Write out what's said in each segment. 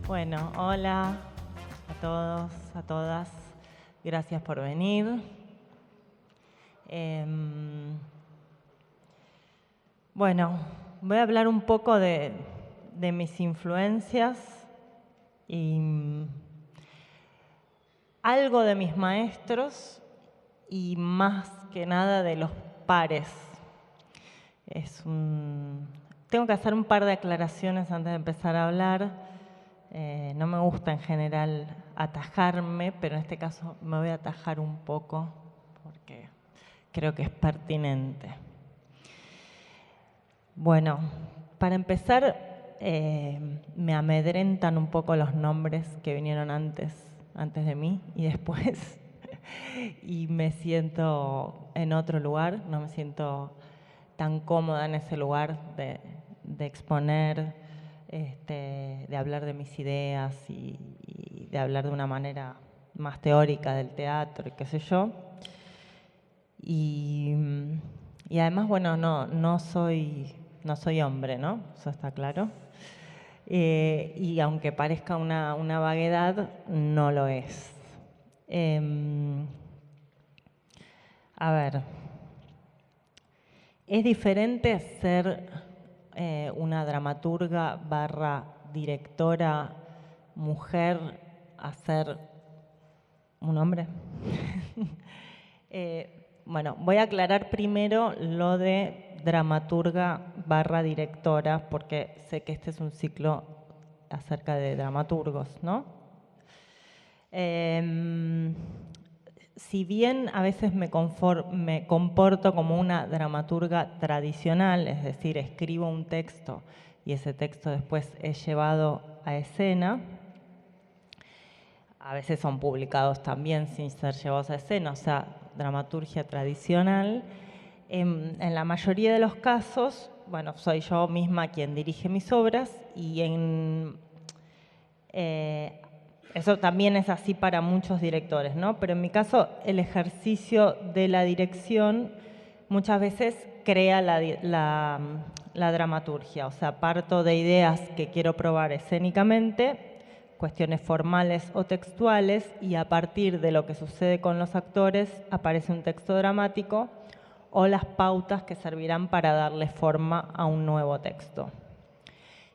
Bueno, hola a todos, a todas. Gracias por venir. Bueno, voy a hablar un poco de mis influencias y algo de mis maestros y más que nada de los pares. Tengo que hacer un par de aclaraciones antes de empezar a hablar. No me gusta en general atajarme, pero en este caso me voy a atajar un poco porque creo que es pertinente. Bueno, para empezar, me amedrentan un poco los nombres que vinieron antes de mí y después, y me siento en otro lugar, no me siento tan cómoda en ese lugar de exponer, de hablar de mis ideas y de hablar de una manera más teórica del teatro y qué sé yo. Y además, bueno, no soy hombre, ¿no? Eso está claro. Y aunque parezca una vaguedad, no lo es. A ver, es diferente ser una dramaturga / directora mujer a ser un hombre. Bueno, voy a aclarar primero lo de dramaturga / directora, porque sé que este es un ciclo acerca de dramaturgos, ¿no? Si bien a veces me comporto como una dramaturga tradicional, es decir, escribo un texto y ese texto después es llevado a escena, a veces son publicados también sin ser llevados a escena, o sea, dramaturgia tradicional. En la mayoría de los casos, bueno, soy yo misma quien dirige mis obras y eso también es así para muchos directores, ¿no? Pero en mi caso, el ejercicio de la dirección muchas veces crea la dramaturgia, o sea, parto de ideas que quiero probar escénicamente, cuestiones formales o textuales, y a partir de lo que sucede con los actores aparece un texto dramático o las pautas que servirán para darle forma a un nuevo texto.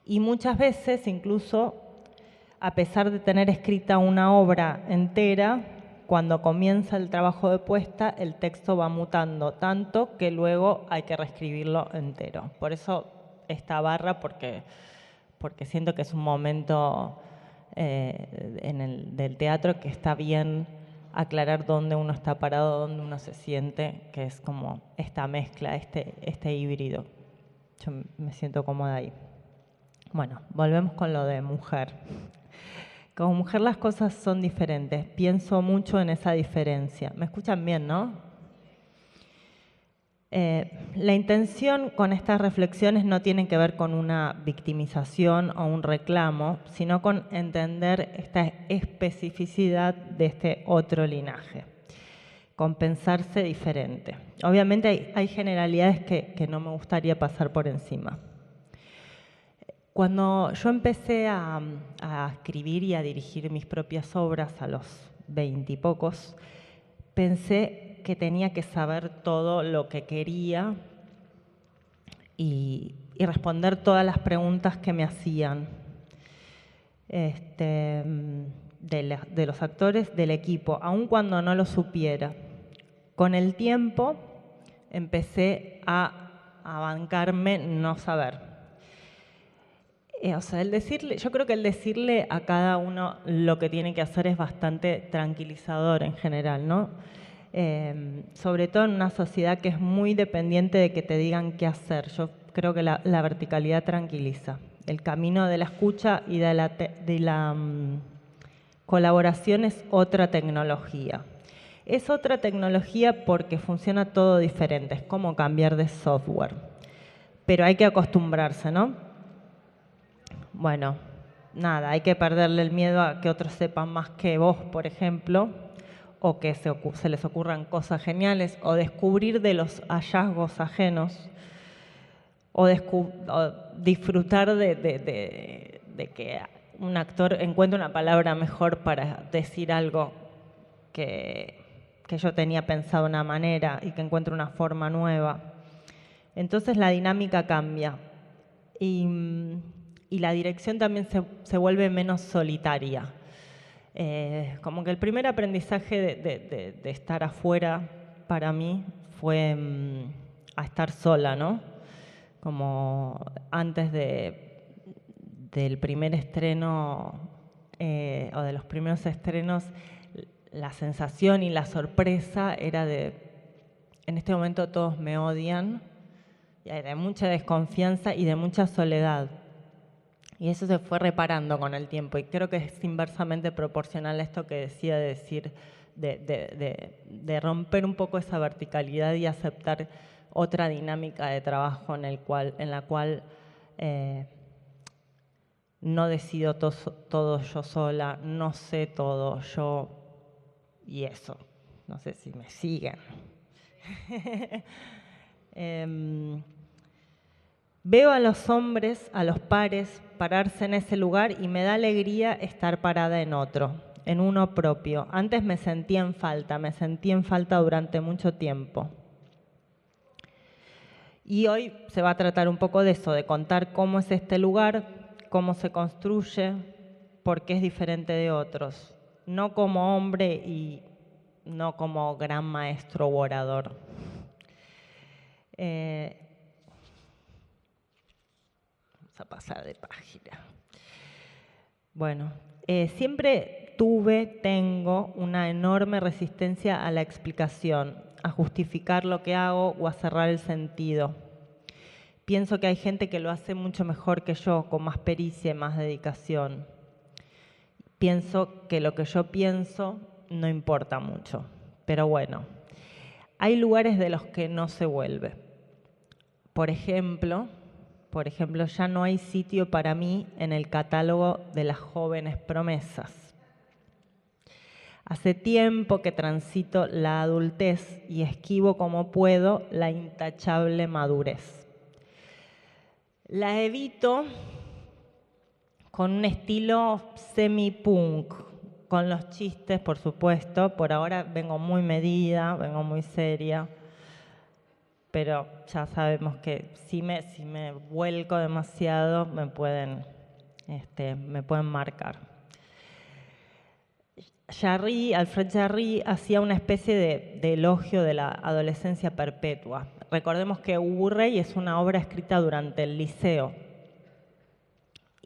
Y muchas veces, incluso, a pesar de tener escrita una obra entera, cuando comienza el trabajo de puesta, el texto va mutando tanto que luego hay que reescribirlo entero. Por eso esta barra, porque siento que es un momento del teatro que está bien aclarar dónde uno está parado, dónde uno se siente, que es como esta mezcla, este híbrido. Yo me siento cómoda ahí. Bueno, volvemos con lo de mujer. Como mujer las cosas son diferentes. Pienso mucho en esa diferencia. ¿Me escuchan bien, no? La intención con estas reflexiones no tiene que ver con una victimización o un reclamo, sino con entender esta especificidad de este otro linaje, con pensarse diferente. Obviamente hay generalidades que no me gustaría pasar por encima. Cuando yo empecé a escribir y a dirigir mis propias obras a los 20 y pocos, pensé que tenía que saber todo lo que quería y responder todas las preguntas que me hacían de los actores, del equipo, aun cuando no lo supiera. Con el tiempo empecé a bancarme no saber. O sea, yo creo que el decirle a cada uno lo que tiene que hacer es bastante tranquilizador en general, ¿no? Sobre todo en una sociedad que es muy dependiente de que te digan qué hacer. Yo creo que la verticalidad tranquiliza. El camino de la escucha y de la colaboración es otra tecnología. Es otra tecnología porque funciona todo diferente, es como cambiar de software. Pero hay que acostumbrarse, ¿no? Bueno, nada, hay que perderle el miedo a que otros sepan más que vos, por ejemplo, o que se les ocurran cosas geniales, o descubrir de los hallazgos ajenos, o disfrutar de que un actor encuentra una palabra mejor para decir algo que yo tenía pensado de una manera y que encuentra una forma nueva. Entonces la dinámica cambia y la dirección también se vuelve menos solitaria. Como que el primer aprendizaje de estar afuera para mí fue a estar sola, ¿no? Como antes del primer estreno o de los primeros estrenos, la sensación y la sorpresa era en este momento todos me odian, y de mucha desconfianza y de mucha soledad. Y eso se fue reparando con el tiempo, y creo que es inversamente proporcional a esto que decía de decir, de romper un poco esa verticalidad y aceptar otra dinámica de trabajo en la cual no decido todo yo sola, no sé todo yo, y eso. No sé si me siguen. Veo a los hombres, a los pares, pararse en ese lugar y me da alegría estar parada en otro, en uno propio. Antes me sentí en falta durante mucho tiempo. Y hoy se va a tratar un poco de eso, de contar cómo es este lugar, cómo se construye, por qué es diferente de otros. No como hombre y no como gran maestro u orador. Vamos a pasar de página. Bueno, siempre tengo una enorme resistencia a la explicación, a justificar lo que hago o a cerrar el sentido. Pienso que hay gente que lo hace mucho mejor que yo, con más pericia y más dedicación. Pienso que lo que yo pienso no importa mucho, pero bueno, hay lugares de los que no se vuelve. Por ejemplo, ya no hay sitio para mí en el catálogo de las jóvenes promesas. Hace tiempo que transito la adultez y esquivo como puedo la intachable madurez. La evito con un estilo semi-punk, con los chistes, por supuesto. Por ahora vengo muy medida, vengo muy seria, pero ya sabemos que si me vuelco demasiado me pueden marcar. Alfred Jarry hacía una especie de elogio de la adolescencia perpetua. Recordemos que Hugo Rey es una obra escrita durante el liceo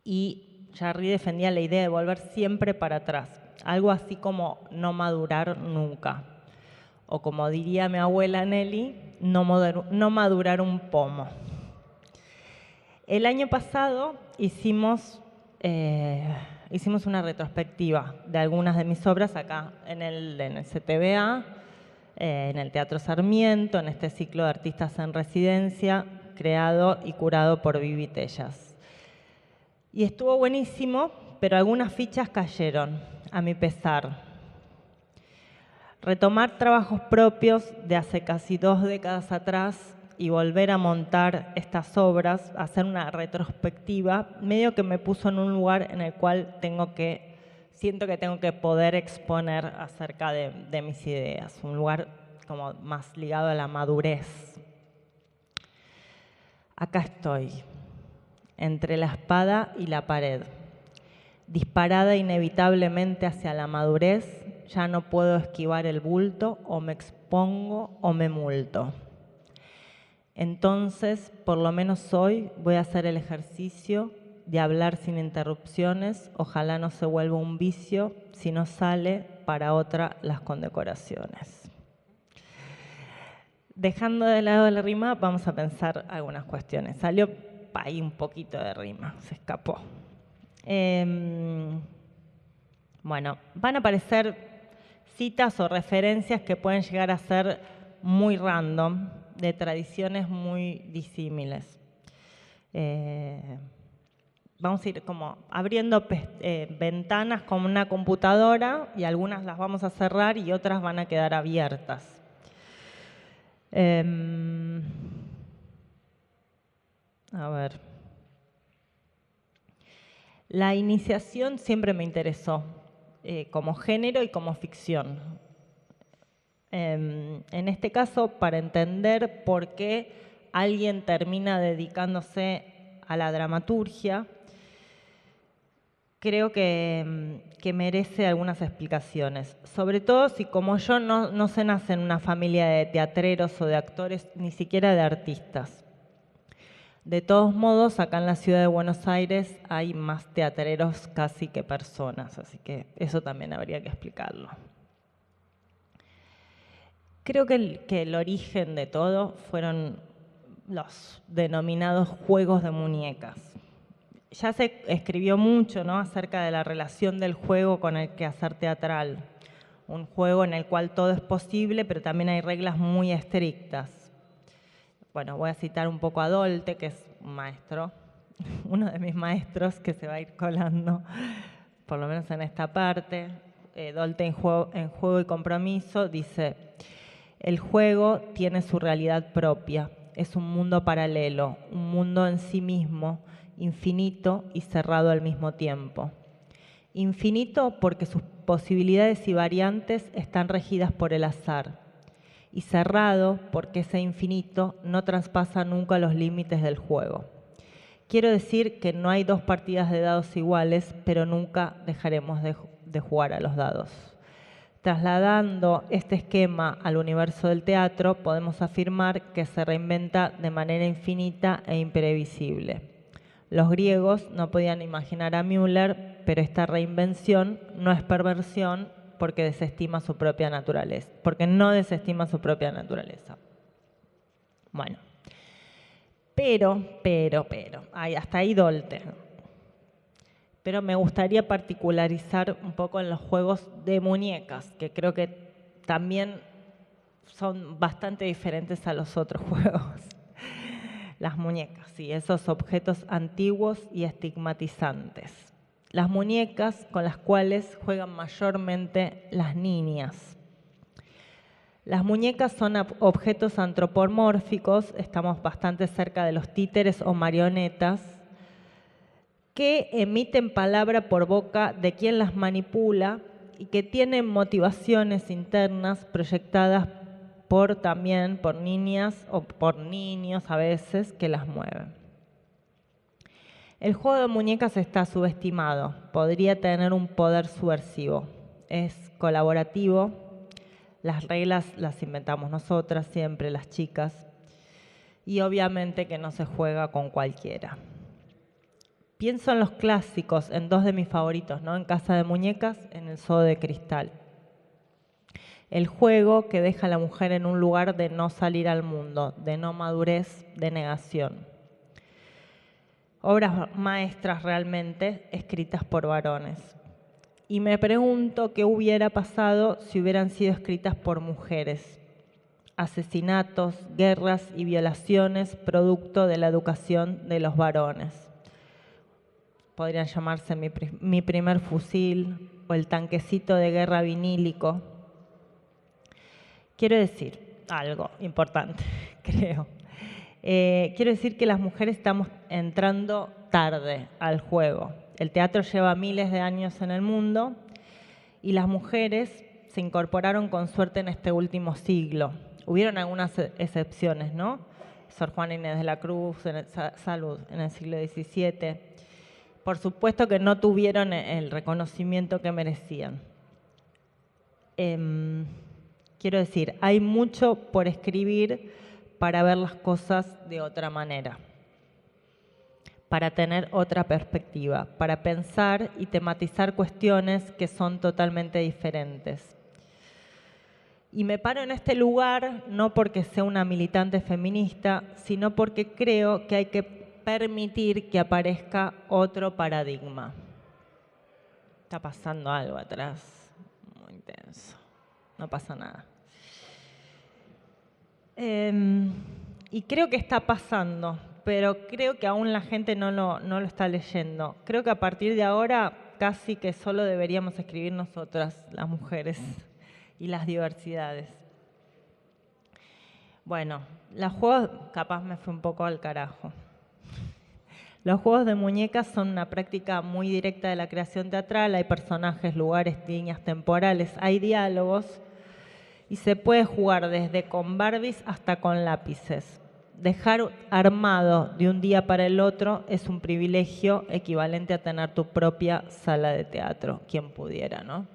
y Jarry defendía la idea de volver siempre para atrás, algo así como no madurar nunca, o como diría mi abuela Nelly, no madurar un pomo. El año pasado hicimos una retrospectiva de algunas de mis obras acá en el CTBA, en el Teatro Sarmiento, en este ciclo de artistas en residencia, creado y curado por Vivi Tellas. Y estuvo buenísimo, pero algunas fichas cayeron, a mi pesar. Retomar trabajos propios de hace casi 2 décadas atrás y volver a montar estas obras, hacer una retrospectiva, medio que me puso en un lugar en el cual siento que tengo que poder exponer acerca de mis ideas, un lugar como más ligado a la madurez. Acá estoy, entre la espada y la pared, disparada inevitablemente hacia la madurez. Ya no puedo esquivar el bulto, o me expongo o me multo. Entonces, por lo menos hoy, voy a hacer el ejercicio de hablar sin interrupciones. Ojalá no se vuelva un vicio, si no sale para otra las condecoraciones. Dejando de lado la rima, vamos a pensar algunas cuestiones. Salió ahí un poquito de rima, se escapó. Bueno, van a aparecer citas o referencias que pueden llegar a ser muy random, de tradiciones muy disímiles. Vamos a ir como abriendo ventanas como una computadora, y algunas las vamos a cerrar y otras van a quedar abiertas. A ver. La iniciación siempre me interesó, como género y como ficción. En este caso, para entender por qué alguien termina dedicándose a la dramaturgia, creo que merece algunas explicaciones. Sobre todo si, como yo, no se nace en una familia de teatreros o de actores, ni siquiera de artistas. De todos modos, acá en la ciudad de Buenos Aires hay más teatreros casi que personas, así que eso también habría que explicarlo. Creo que el origen de todo fueron los denominados juegos de muñecas. Ya se escribió mucho, ¿no?, acerca de la relación del juego con el quehacer teatral. Un juego en el cual todo es posible, pero también hay reglas muy estrictas. Bueno, voy a citar un poco a Dolte, que es un maestro, uno de mis maestros que se va a ir colando, por lo menos en esta parte. Dolte en Juego y Compromiso dice: el juego tiene su realidad propia, es un mundo paralelo, un mundo en sí mismo, infinito y cerrado al mismo tiempo. Infinito porque sus posibilidades y variantes están regidas por el azar, y cerrado porque ese infinito no traspasa nunca los límites del juego. Quiero decir que no hay dos partidas de dados iguales, pero nunca dejaremos de jugar a los dados. Trasladando este esquema al universo del teatro, podemos afirmar que se reinventa de manera infinita e imprevisible. Los griegos no podían imaginar a Müller, pero esta reinvención no es perversión porque desestima su propia naturaleza, porque no desestima su propia naturaleza. Bueno, pero, hasta ahí Dolte. Pero me gustaría particularizar un poco en los juegos de muñecas, que creo que también son bastante diferentes a los otros juegos. Las muñecas, sí, esos objetos antiguos y estigmatizantes. Las muñecas con las cuales juegan mayormente las niñas. Las muñecas son objetos antropomórficos, estamos bastante cerca de los títeres o marionetas, que emiten palabra por boca de quien las manipula y que tienen motivaciones internas proyectadas también por niñas o por niños a veces que las mueven. El juego de muñecas está subestimado, podría tener un poder subversivo, es colaborativo, las reglas las inventamos nosotras siempre, las chicas, y obviamente que no se juega con cualquiera. Pienso en los clásicos, en dos de mis favoritos, ¿no?, en Casa de Muñecas, en El Zoo de Cristal. El juego que deja a la mujer en un lugar de no salir al mundo, de no madurez, de negación. Obras maestras realmente escritas por varones. Y me pregunto qué hubiera pasado si hubieran sido escritas por mujeres. Asesinatos, guerras y violaciones producto de la educación de los varones. Podrían llamarse Mi primer fusil o El tanquecito de guerra vinílico. Quiero decir algo importante, creo. Quiero decir que las mujeres estamos entrando tarde al juego. El teatro lleva miles de años en el mundo y las mujeres se incorporaron con suerte en este último siglo. Hubieron algunas excepciones, ¿no? Sor Juana Inés de la Cruz, Salud, en el siglo XVII. Por supuesto que no tuvieron el reconocimiento que merecían. Quiero decir, hay mucho por escribir para ver las cosas de otra manera, para tener otra perspectiva, para pensar y tematizar cuestiones que son totalmente diferentes. Y me paro en este lugar no porque sea una militante feminista, sino porque creo que hay que permitir que aparezca otro paradigma. Está pasando algo atrás, muy intenso. No pasa nada. Y creo que está pasando, pero creo que aún la gente no lo está leyendo. Creo que a partir de ahora casi que solo deberíamos escribir nosotras, las mujeres, y las diversidades. Bueno, los juegos capaz me fue un poco al carajo. Los juegos de muñecas son una práctica muy directa de la creación teatral. Hay personajes, lugares, líneas temporales, hay diálogos y se puede jugar desde con Barbies hasta con lápices. Dejar armado de un día para el otro es un privilegio equivalente a tener tu propia sala de teatro, quien pudiera, ¿no?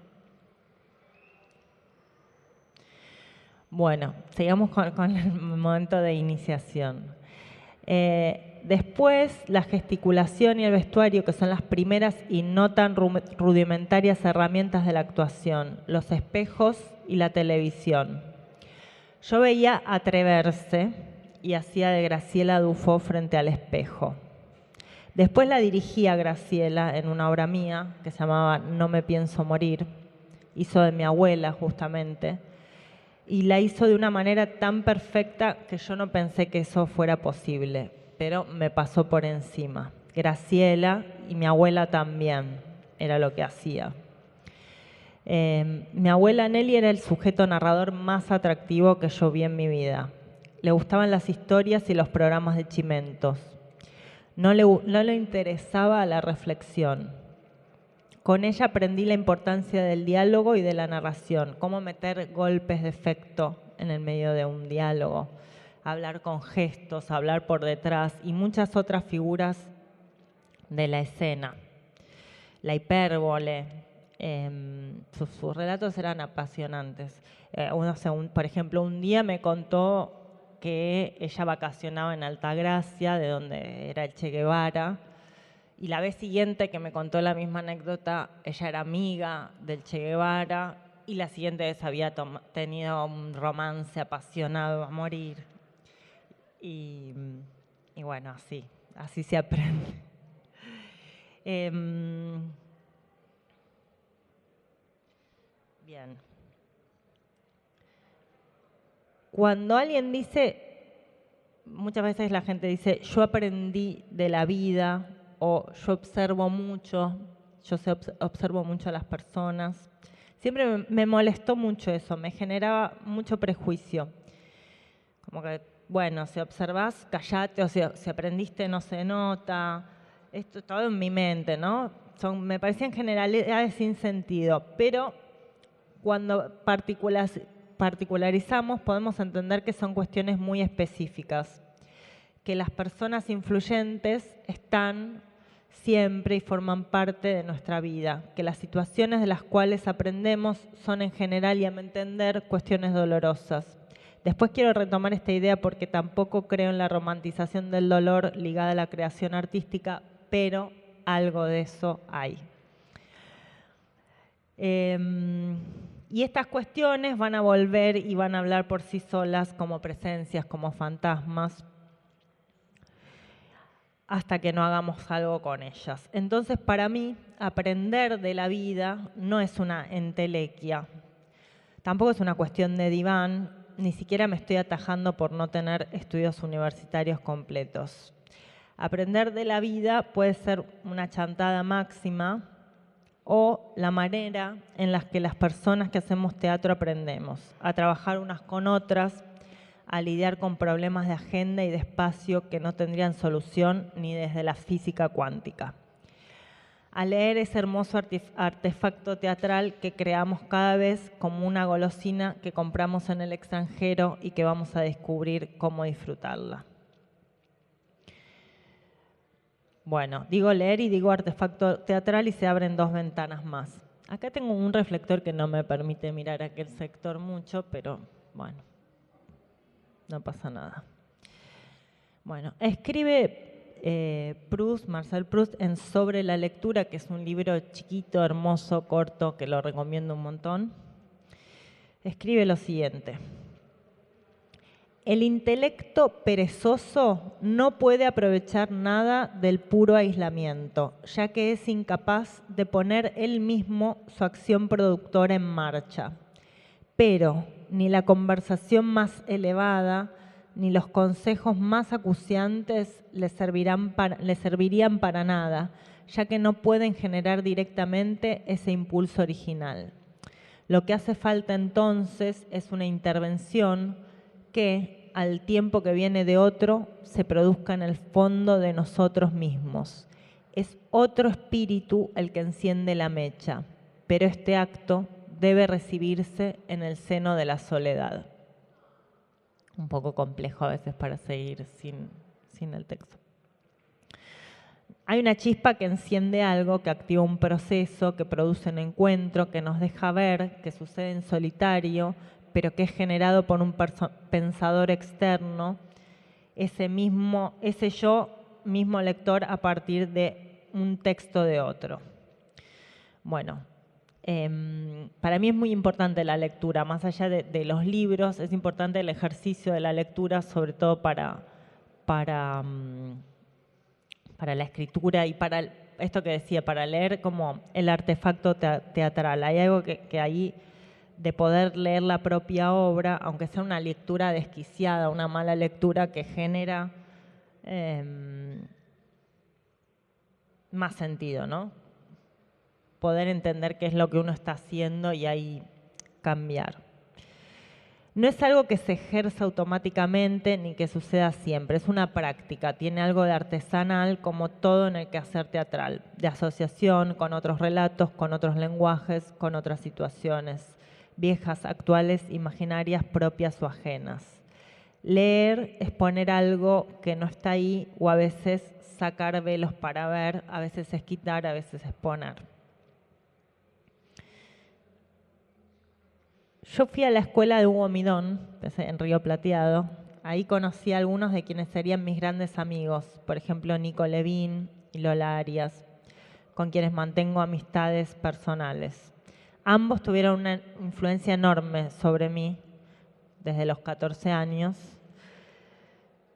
Bueno, sigamos con el momento de iniciación. Después, la gesticulación y el vestuario, que son las primeras y no tan rudimentarias herramientas de la actuación, los espejos y la televisión. Yo veía Atreverse y hacía de Graciela Dufo frente al espejo. Después la dirigí a Graciela en una obra mía que se llamaba No me pienso morir. Hizo de mi abuela, justamente. Y la hizo de una manera tan perfecta que yo no pensé que eso fuera posible, pero me pasó por encima. Graciela y mi abuela también, era lo que hacía. Mi abuela Nelly era el sujeto narrador más atractivo que yo vi en mi vida. Le gustaban las historias y los programas de chimentos. No le interesaba la reflexión. Con ella aprendí la importancia del diálogo y de la narración, cómo meter golpes de efecto en el medio de un diálogo, hablar con gestos, hablar por detrás y muchas otras figuras de la escena. La hipérbole, sus relatos eran apasionantes. Por ejemplo, un día me contó que ella vacacionaba en Altagracia, de donde era el Che Guevara, y la vez siguiente que me contó la misma anécdota, ella era amiga del Che Guevara, y la siguiente vez había tenido un romance apasionado a morir. Y bueno, así se aprende. Bien. Cuando alguien dice, muchas veces la gente dice, yo aprendí de la vida, o yo observo mucho, observo mucho a las personas. Siempre me molestó mucho eso, me generaba mucho prejuicio. Como que, bueno, si observás, callate, o si aprendiste, no se nota. Esto todo en mi mente, ¿no? Me parecían generalidades sin sentido, pero cuando particularizamos podemos entender que son cuestiones muy específicas, que las personas influyentes están siempre y forman parte de nuestra vida, que las situaciones de las cuales aprendemos son en general y a mi entender cuestiones dolorosas. Después quiero retomar esta idea porque tampoco creo en la romantización del dolor ligada a la creación artística, pero algo de eso hay. Y estas cuestiones van a volver y van a hablar por sí solas como presencias, como fantasmas, hasta que no hagamos algo con ellas. Entonces, para mí, aprender de la vida no es una entelequia, tampoco es una cuestión de diván, ni siquiera me estoy atajando por no tener estudios universitarios completos. Aprender de la vida puede ser una chantada máxima o la manera en la que las personas que hacemos teatro aprendemos, a trabajar unas con otras, a lidiar con problemas de agenda y de espacio que no tendrían solución ni desde la física cuántica. A leer ese hermoso artefacto teatral que creamos cada vez como una golosina que compramos en el extranjero y que vamos a descubrir cómo disfrutarla. Bueno, digo leer y digo artefacto teatral y se abren dos ventanas más. Acá tengo un reflector que no me permite mirar aquel sector mucho, pero bueno, no pasa nada. Bueno, escribe Marcel Proust en Sobre la lectura, que es un libro chiquito, hermoso, corto, que lo recomiendo un montón. Escribe lo siguiente: el intelecto perezoso no puede aprovechar nada del puro aislamiento, ya que es incapaz de poner él mismo su acción productora en marcha. Pero ni la conversación más elevada, ni los consejos más acuciantes le servirían para nada, ya que no pueden generar directamente ese impulso original. Lo que hace falta entonces es una intervención que, al tiempo que viene de otro se produzca en el fondo de nosotros mismos. Es otro espíritu el que enciende la mecha, pero este acto debe recibirse en el seno de la soledad. Un poco complejo a veces para seguir sin el texto. Hay una chispa que enciende algo, que activa un proceso, que produce un encuentro, que nos deja ver, que sucede en solitario, pero que es generado por un pensador externo, ese yo mismo lector a partir de un texto de otro. Bueno, para mí es muy importante la lectura, más allá de los libros, es importante el ejercicio de la lectura, sobre todo para la escritura y para esto que decía, para leer como el artefacto teatral. Hay algo que ahí de poder leer la propia obra, aunque sea una lectura desquiciada, una mala lectura que genera más sentido, ¿no? Poder entender qué es lo que uno está haciendo y ahí cambiar. No es algo que se ejerza automáticamente ni que suceda siempre, es una práctica, tiene algo de artesanal como todo en el quehacer teatral, de asociación con otros relatos, con otros lenguajes, con otras situaciones, viejas, actuales, imaginarias, propias o ajenas. Leer es poner algo que no está ahí o a veces sacar velos para ver, a veces es quitar, a veces es poner. Yo fui a la escuela de Hugo Midón, en Río Plateado. Ahí conocí a algunos de quienes serían mis grandes amigos, por ejemplo, Nico Levín y Lola Arias, con quienes mantengo amistades personales. Ambos tuvieron una influencia enorme sobre mí desde los 14 años.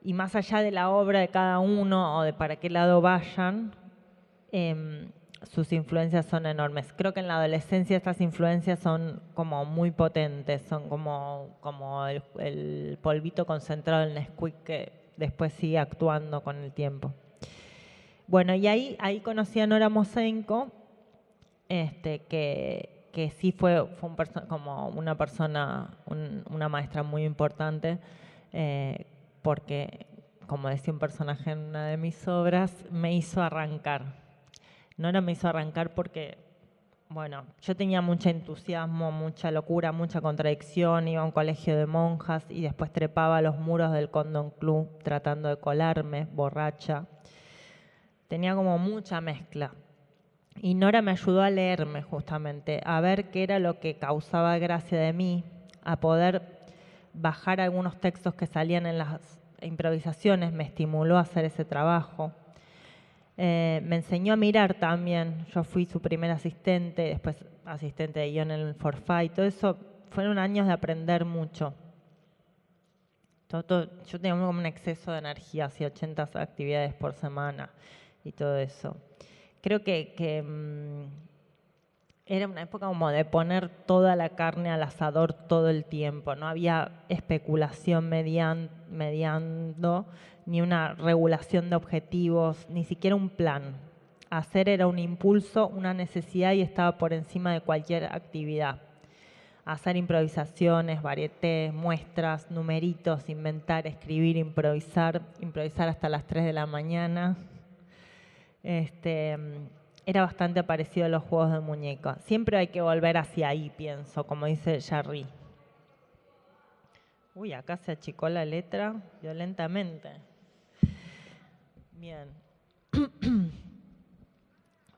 Y más allá de la obra de cada uno o de para qué lado vayan, sus influencias son enormes. Creo que en la adolescencia estas influencias son como muy potentes, son como el polvito concentrado en Nesquik que después sigue actuando con el tiempo. Bueno, y ahí conocí a Nora Mosenko, que sí fue como una persona, una maestra muy importante, porque, como decía un personaje en una de mis obras, me hizo arrancar. Nora me hizo arrancar porque, bueno, yo tenía mucho entusiasmo, mucha locura, mucha contradicción, iba a un colegio de monjas y después trepaba a los muros del Condom Club tratando de colarme, borracha. Tenía como mucha mezcla. Y Nora me ayudó a leerme justamente, a ver qué era lo que causaba gracia de mí, a poder bajar algunos textos que salían en las improvisaciones, me estimuló a hacer ese trabajo. Me enseñó a mirar también, yo fui su primer asistente, después asistente de guión en el Forfait, todo eso fueron años de aprender mucho. Yo tenía como un exceso de energía, hacía 80 actividades por semana y todo eso. Creo que era una época como de poner toda la carne al asador todo el tiempo, no había especulación mediando, ni una regulación de objetivos, ni siquiera un plan. Hacer era un impulso, una necesidad y estaba por encima de cualquier actividad. Hacer improvisaciones, varietés, muestras, numeritos, inventar, escribir, improvisar hasta las 3 de la mañana. Era bastante parecido a los juegos de muñeca. Siempre hay que volver hacia ahí, pienso, como dice Jarry. Uy, acá se achicó la letra violentamente. Bien.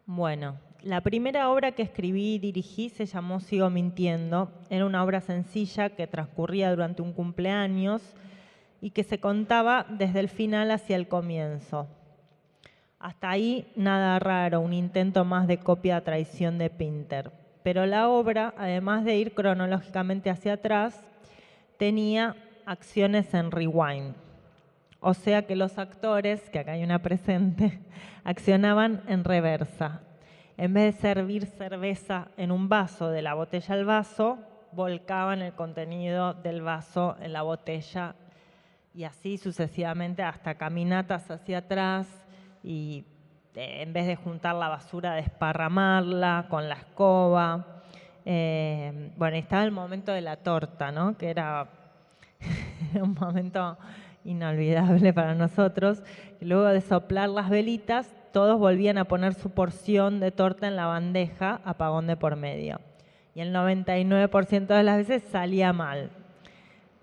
Bueno, la primera obra que escribí y dirigí se llamó Sigo mintiendo. Era una obra sencilla que transcurría durante un cumpleaños y que se contaba desde el final hacia el comienzo. Hasta ahí nada raro, un intento más de copia a traición de Pinter. Pero la obra, además de ir cronológicamente hacia atrás, tenía acciones en rewind. O sea que los actores, que acá hay una presente, accionaban en reversa. En vez de servir cerveza en un vaso, de la botella al vaso, volcaban el contenido del vaso en la botella y así sucesivamente hasta caminatas hacia atrás y en vez de juntar la basura, desparramarla con la escoba. Bueno, estaba el momento de la torta, ¿no? Que era un momento inolvidable para nosotros. Y luego de soplar las velitas, todos volvían a poner su porción de torta en la bandeja, apagón de por medio. Y el 99% de las veces salía mal.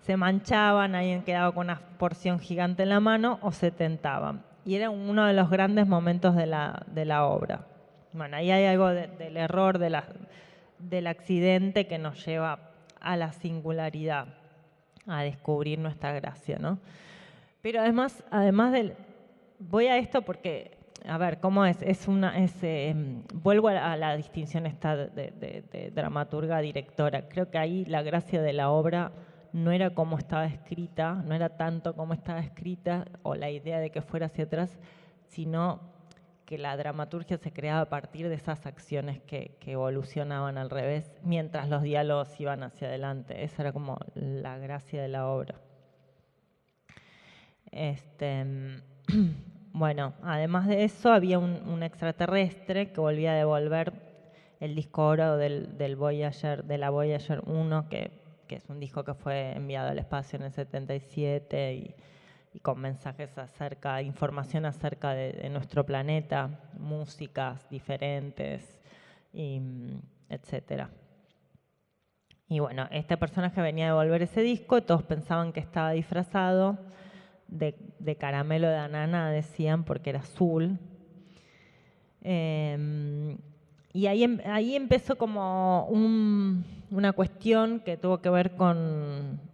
Se manchaban, alguien quedaba con una porción gigante en la mano o se tentaban. Y era uno de los grandes momentos de la obra. Bueno, ahí hay algo del error, del accidente que nos lleva a la singularidad, a descubrir nuestra gracia, ¿no? Pero además voy a esto porque, a ver, ¿cómo es? Vuelvo a la distinción esta de dramaturga, directora. Creo que ahí la gracia de la obra no era cómo estaba escrita, no era tanto cómo estaba escrita o la idea de que fuera hacia atrás, sino que la dramaturgia se creaba a partir de esas acciones que evolucionaban al revés, mientras los diálogos iban hacia adelante. Esa era como la gracia de la obra. Bueno, además de eso, había un extraterrestre que volvía a devolver el disco oro del Voyager, de la Voyager 1, que es un disco que fue enviado al espacio en el 77 y con mensajes información acerca de nuestro planeta, músicas diferentes, etcétera. Y bueno, este personaje venía a devolver ese disco, todos pensaban que estaba disfrazado de caramelo de ananá, decían, porque era azul. Y ahí empezó como una cuestión que tuvo que ver con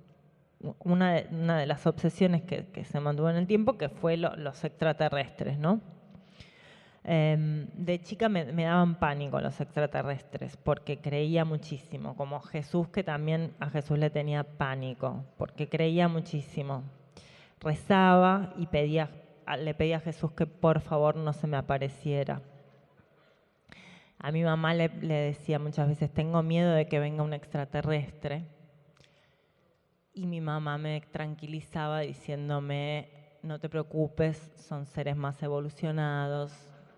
una de las obsesiones que se mantuvo en el tiempo, que fue los extraterrestres, ¿no? De chica me daban pánico los extraterrestres porque creía muchísimo, como Jesús, que también a Jesús le tenía pánico porque creía muchísimo. Rezaba y le pedía a Jesús que por favor no se me apareciera. A mi mamá le decía muchas veces, tengo miedo de que venga un extraterrestre. Y mi mamá me tranquilizaba diciéndome, no te preocupes, son seres más evolucionados.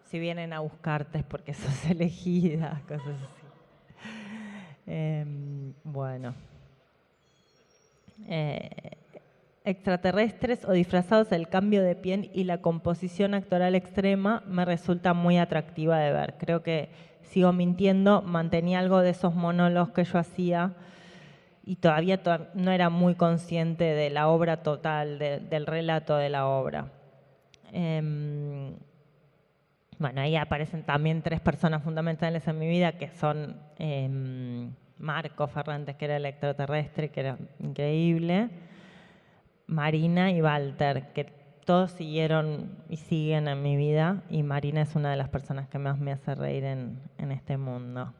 Si vienen a buscarte es porque sos elegida, cosas así. Bueno. Extraterrestres o disfrazados, el cambio de piel y la composición actoral extrema me resulta muy atractiva de ver. Creo que sigo mintiendo, mantenía algo de esos monólogos que yo hacía y todavía no era muy consciente de la obra total, del relato de la obra. Bueno, ahí aparecen también 3 personas fundamentales en mi vida, que son Marco Ferrantes, que era el extraterrestre, que era increíble, Marina y Walter, que todos siguieron y siguen en mi vida, y Marina es una de las personas que más me hace reír en este mundo.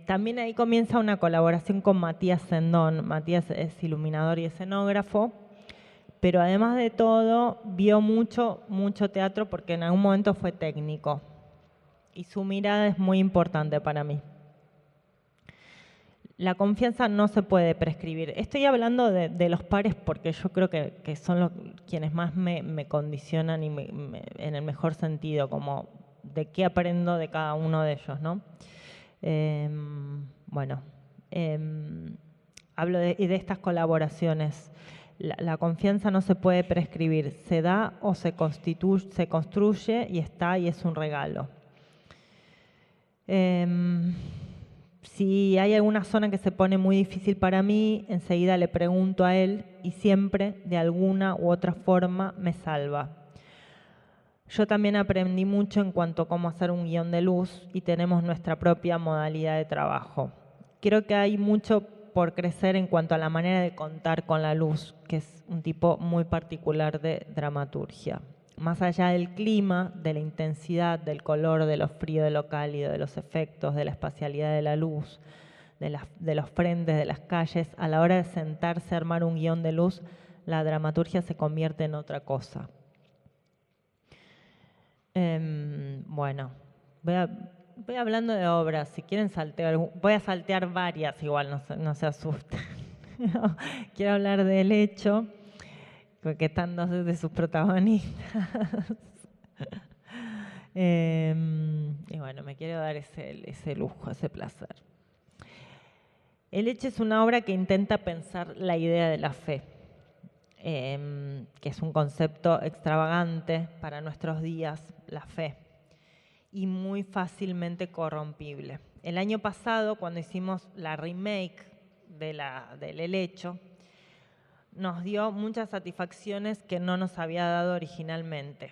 También ahí comienza una colaboración con Matías Sendón. Matías es iluminador y escenógrafo, pero además de todo vio mucho teatro porque en algún momento fue técnico y su mirada es muy importante para mí. La confianza no se puede prescribir. Estoy hablando de los pares porque yo creo que son quienes más me condicionan y en el mejor sentido, como de qué aprendo de cada uno de ellos, ¿no? Hablo de estas colaboraciones. La confianza no se puede prescribir, se da o se construye y está y es un regalo. Si hay alguna zona que se pone muy difícil para mí, enseguida le pregunto a él y siempre, de alguna u otra forma, me salva. Yo también aprendí mucho en cuanto a cómo hacer un guión de luz y tenemos nuestra propia modalidad de trabajo. Creo que hay mucho por crecer en cuanto a la manera de contar con la luz, que es un tipo muy particular de dramaturgia. Más allá del clima, de la intensidad, del color, de lo frío, de lo cálido, de los efectos, de la espacialidad de la luz, de los frentes, de las calles, a la hora de sentarse a armar un guión de luz, la dramaturgia se convierte en otra cosa. Voy hablando de obras, si quieren salteo, voy a saltear varias, igual no se asusten. Quiero hablar del Hecho, porque están 2 de sus protagonistas. Y bueno, me quiero dar ese lujo, ese placer. El Leche es una obra que intenta pensar la idea de la fe, que es un concepto extravagante para nuestros días, la fe, y muy fácilmente corrompible. El año pasado, cuando hicimos la remake del helecho, nos dio muchas satisfacciones que no nos había dado originalmente.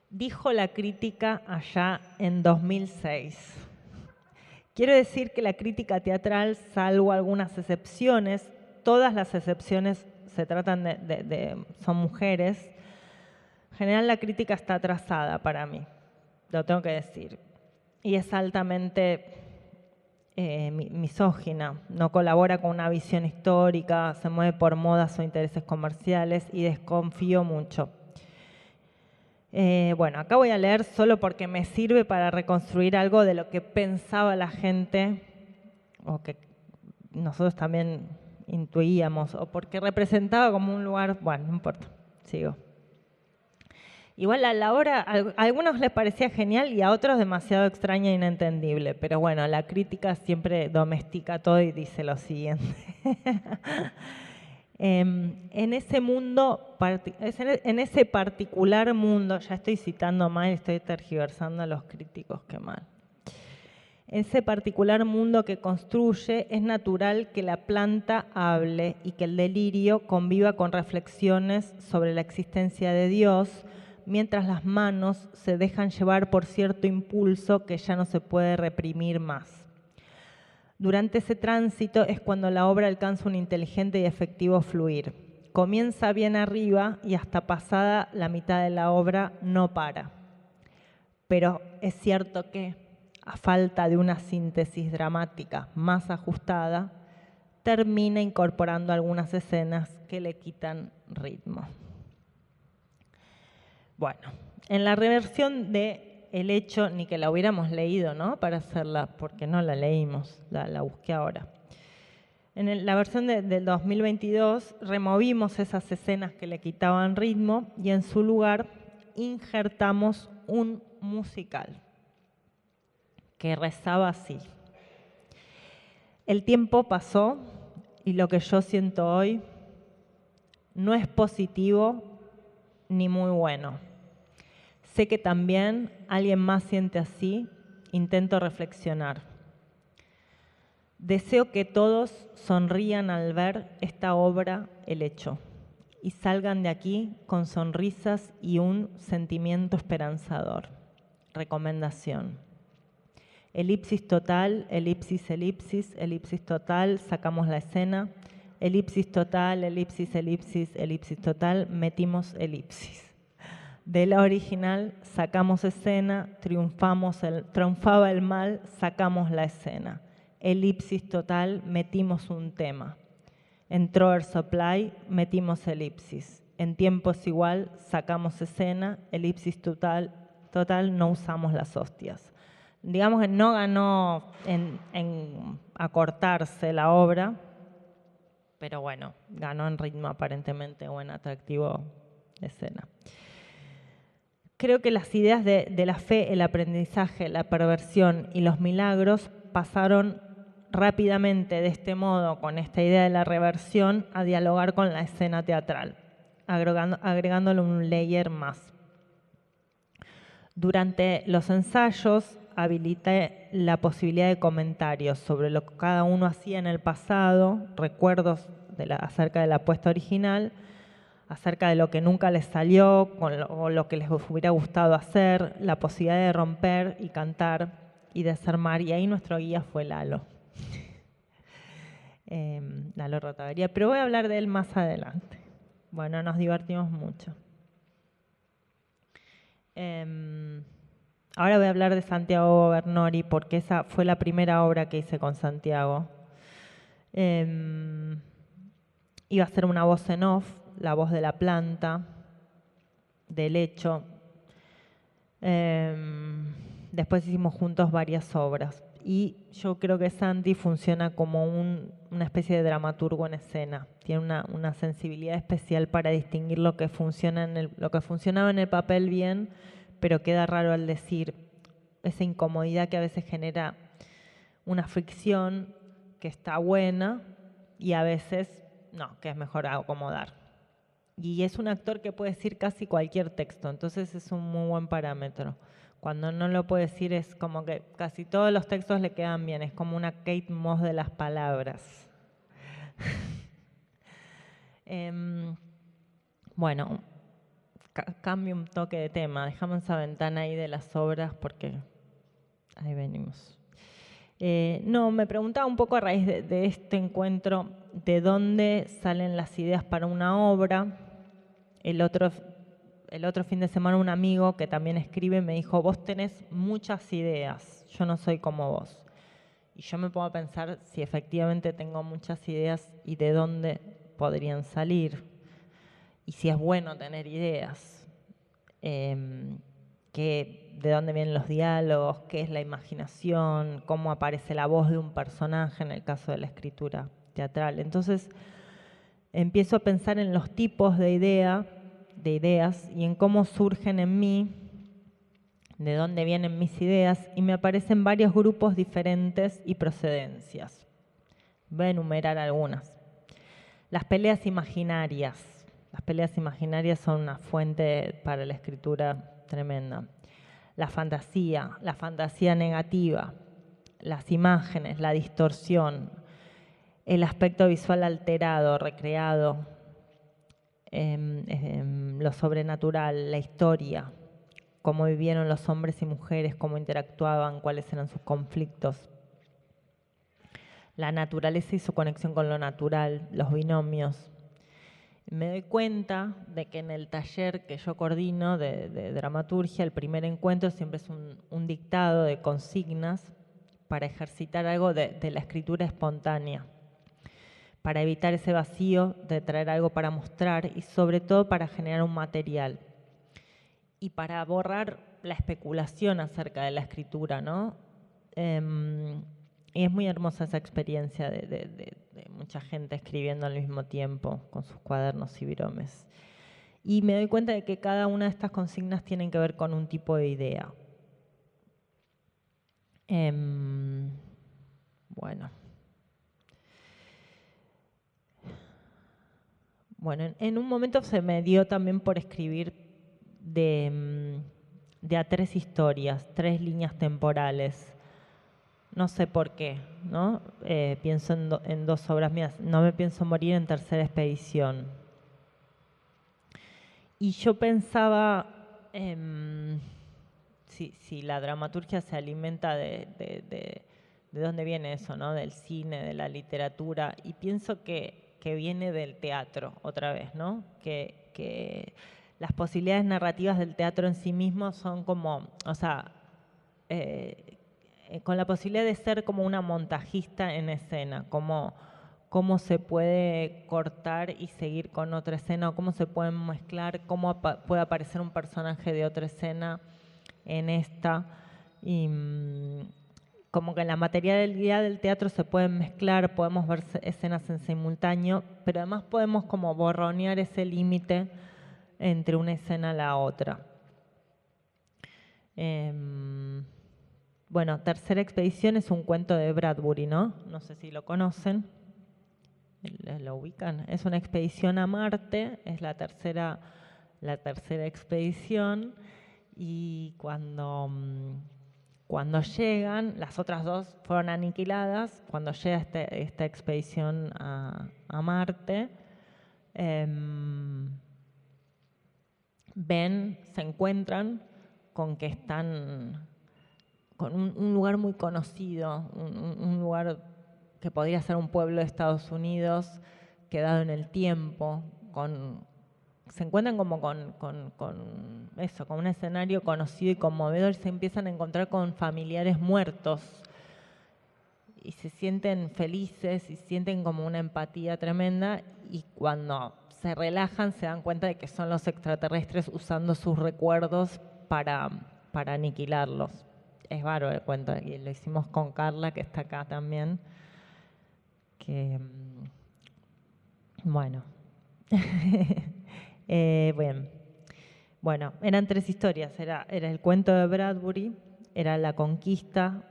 Dijo la crítica allá en 2006. Quiero decir que la crítica teatral, salvo algunas excepciones, todas las excepciones se tratan son mujeres. En general la crítica está atrasada para mí, lo tengo que decir. Y es altamente misógina, no colabora con una visión histórica, se mueve por modas o intereses comerciales y desconfío mucho. Bueno, acá voy a leer solo porque me sirve para reconstruir algo de lo que pensaba la gente o que nosotros también intuíamos o porque representaba como un lugar, bueno, no importa, sigo. Igual a la obra a algunos les parecía genial y a otros demasiado extraña e inentendible, pero bueno, la crítica siempre domestica todo y dice lo siguiente. En ese mundo, en ese particular mundo, ya estoy citando mal, estoy tergiversando a los críticos, qué mal. En ese particular mundo que construye, es natural que la planta hable y que el delirio conviva con reflexiones sobre la existencia de Dios, mientras las manos se dejan llevar por cierto impulso que ya no se puede reprimir más. Durante ese tránsito es cuando la obra alcanza un inteligente y efectivo fluir. Comienza bien arriba y hasta pasada la mitad de la obra no para. Pero es cierto que, a falta de una síntesis dramática más ajustada, termina incorporando algunas escenas que le quitan ritmo. Bueno, en la reversión de El Hecho, ni que la hubiéramos leído, ¿no? Para hacerla, porque no la leímos, la busqué ahora. En la versión del 2022 removimos esas escenas que le quitaban ritmo y en su lugar injertamos un musical que rezaba así. El tiempo pasó y lo que yo siento hoy no es positivo ni muy bueno. Sé que también alguien más siente así, intento reflexionar. Deseo que todos sonrían al ver esta obra, El Hecho, y salgan de aquí con sonrisas y un sentimiento esperanzador. Recomendación. Elipsis total, elipsis, elipsis, elipsis total, sacamos la escena. Elipsis total, elipsis, elipsis, elipsis total, metimos elipsis. De la original sacamos escena, triunfaba el mal, sacamos la escena. Elipsis total, metimos un tema. Entró Air Supply, metimos elipsis. En tiempos igual, sacamos escena, elipsis total, no usamos las hostias. Digamos que no ganó en acortarse la obra, pero bueno, ganó en ritmo aparentemente o en atractivo de escena. Creo que las ideas de la fe, el aprendizaje, la perversión y los milagros pasaron rápidamente de este modo, con esta idea de la reversión, a dialogar con la escena teatral, agregándole un layer más. Durante los ensayos habilité la posibilidad de comentarios sobre lo que cada uno hacía en el pasado, recuerdos acerca de la apuesta original, acerca de lo que nunca les salió o lo que les hubiera gustado hacer, la posibilidad de romper y cantar y desarmar. Y ahí nuestro guía fue Lalo. Lalo Rotavaría, pero voy a hablar de él más adelante. Bueno, nos divertimos mucho. Ahora voy a hablar de Santiago Bernori porque esa fue la primera obra que hice con Santiago. Iba a ser una voz en off, la voz de la planta, del hecho. Después hicimos juntos varias obras. Y yo creo que Santi funciona como una especie de dramaturgo en escena. Tiene una sensibilidad especial para distinguir lo que funcionaba en el papel bien, pero queda raro al decir. Esa incomodidad que a veces genera una fricción que está buena y a veces no, que es mejor acomodar. Y es un actor que puede decir casi cualquier texto, entonces es un muy buen parámetro. Cuando no lo puede decir es como que casi todos los textos le quedan bien, es como una Kate Moss de las palabras. Bueno, cambio un toque de tema, dejamos esa ventana ahí de las obras porque ahí venimos. No, me preguntaba un poco a raíz de este encuentro de dónde salen las ideas para una obra. El otro fin de semana un amigo que también escribe me dijo, vos tenés muchas ideas, yo no soy como vos. Y yo me pongo a pensar si efectivamente tengo muchas ideas y de dónde podrían salir. Y si es bueno tener ideas. De dónde vienen los diálogos, qué es la imaginación, cómo aparece la voz de un personaje en el caso de la escritura teatral. Entonces empiezo a pensar en los tipos de ideas y en cómo surgen en mí, de dónde vienen mis ideas, y me aparecen varios grupos diferentes y procedencias. Voy a enumerar algunas. Las peleas imaginarias. Las peleas imaginarias son una fuente para la escritura tremenda. La fantasía negativa, las imágenes, la distorsión, el aspecto visual alterado, recreado, lo sobrenatural, la historia, cómo vivieron los hombres y mujeres, cómo interactuaban, cuáles eran sus conflictos. La naturaleza y su conexión con lo natural, los binomios. Me doy cuenta de que en el taller que yo coordino de dramaturgia, el primer encuentro siempre es un dictado de consignas para ejercitar algo de la escritura espontánea, para evitar ese vacío de traer algo para mostrar y sobre todo para generar un material y para borrar la especulación acerca de la escritura, ¿no? Y es muy hermosa esa experiencia de mucha gente escribiendo al mismo tiempo con sus cuadernos y biromes. Y me doy cuenta de que cada una de estas consignas tienen que ver con un tipo de idea. Bueno, en un momento se me dio también por escribir de a 3 historias, 3 líneas temporales. No sé por qué, ¿no? Pienso en 2 obras mías. No me pienso morir en tercera expedición. Y yo pensaba si la dramaturgia se alimenta de dónde viene eso, ¿no? Del cine, de la literatura. Y pienso que viene del teatro, otra vez, ¿no? Que las posibilidades narrativas del teatro en sí mismo son como, o sea, con la posibilidad de ser como una montajista en escena, cómo se puede cortar y seguir con otra escena, o cómo se pueden mezclar, cómo puede aparecer un personaje de otra escena en esta. Y como que en la materialidad del teatro se pueden mezclar, podemos ver escenas en simultáneo, pero además podemos como borronear ese límite entre una escena y la otra. Bueno, Tercera expedición es un cuento de Bradbury, ¿no? No sé si lo conocen, lo ubican. Es una expedición a Marte, es la tercera expedición, y cuando llegan, las otras 2 fueron aniquiladas. Cuando llega esta expedición a Marte, se encuentran con que están con un lugar muy conocido, un lugar que podría ser un pueblo de Estados Unidos, quedado en el tiempo, se encuentran como con un escenario conocido y conmovedor, y se empiezan a encontrar con familiares muertos y se sienten felices y sienten como una empatía tremenda, y cuando se relajan se dan cuenta de que son los extraterrestres usando sus recuerdos para aniquilarlos. Es bárbaro el cuento, y lo hicimos con Carla, que está acá también, que bueno. Bueno, eran 3 historias. Era el cuento de Bradbury, era la conquista,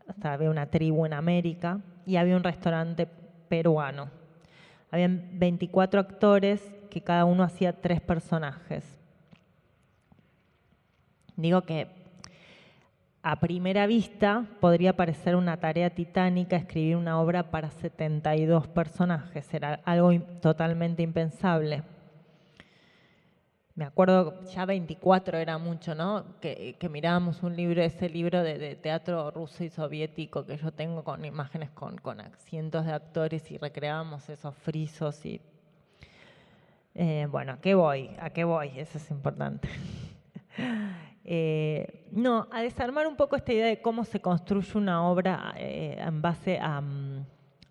hasta había una tribu en América, y había un restaurante peruano. Habían 24 actores que cada uno hacía 3 personajes. Digo que a primera vista podría parecer una tarea titánica escribir una obra para 72 personajes, era algo totalmente impensable. Me acuerdo, ya 24 era mucho, ¿no? Que mirábamos ese libro de teatro ruso y soviético que yo tengo con imágenes con cientos de actores y recreábamos esos frisos y... bueno, ¿a qué voy? Eso es importante. No, a desarmar un poco esta idea de cómo se construye una obra en base a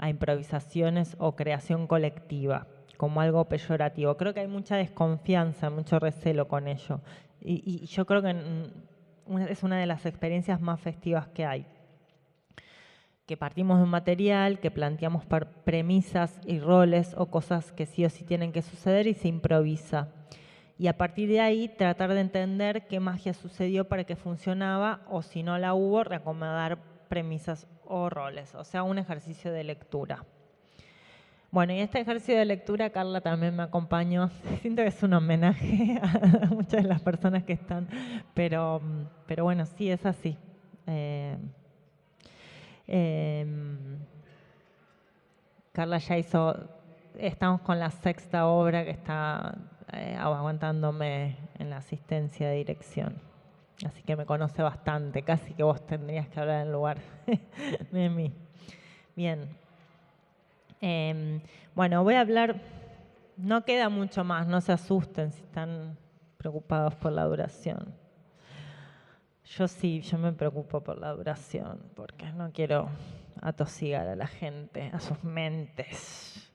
improvisaciones o creación colectiva, como algo peyorativo. Creo que hay mucha desconfianza, mucho recelo con ello. Y yo creo que es una de las experiencias más festivas que hay. Que partimos de un material, que planteamos premisas y roles o cosas que sí o sí tienen que suceder y se improvisa. Y a partir de ahí tratar de entender qué magia sucedió para que funcionaba o si no la hubo, reacomodar premisas o roles, o sea, un ejercicio de lectura. Bueno, y este ejercicio de lectura, Carla también me acompañó. Siento que es un homenaje a muchas de las personas que están, pero bueno, sí, es así. Carla ya estamos con la 6ª obra que está aguantándome en la asistencia de dirección. Así que me conoce bastante, casi que vos tendrías que hablar en lugar de mí. Bien. Bueno, voy a hablar, no queda mucho más, no se asusten si están preocupados por la duración. Yo me preocupo por la duración, porque no quiero atosigar a la gente, a sus mentes.